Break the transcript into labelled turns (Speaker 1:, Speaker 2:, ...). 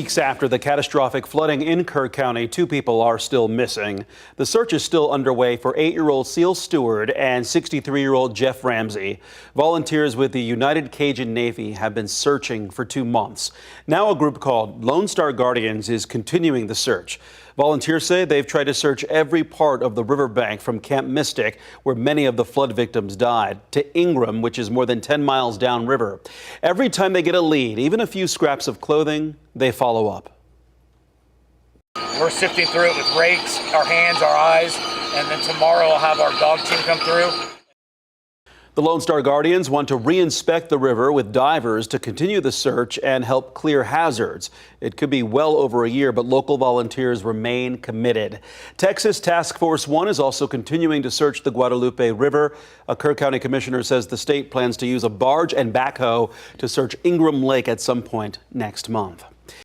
Speaker 1: Weeks after the catastrophic flooding in Kerr County, 2 people are still missing. The search is still underway for 8-year-old Cile Steward and 63-year-old Jeff Ramsey. Volunteers with the United Cajun Navy have been searching for 2 months. Now a group called Lone Star Guardians is continuing the search. Volunteers say they've tried to search every part of the riverbank from Camp Mystic, where many of the flood victims died, to Ingram, which is more than 10 miles downriver. Every time they get a lead, even a few scraps of clothing, they follow up.
Speaker 2: We're sifting through it with rakes, our hands, our eyes, and then tomorrow I'll have our dog team come through.
Speaker 1: The Lone Star Guardians want to re-inspect the river with divers to continue the search and help clear hazards. It could be well over a year, but local volunteers remain committed. Texas Task Force 1 is also continuing to search the Guadalupe River. A Kerr County commissioner says the state plans to use a barge and backhoe to search Ingram Lake at some point next month.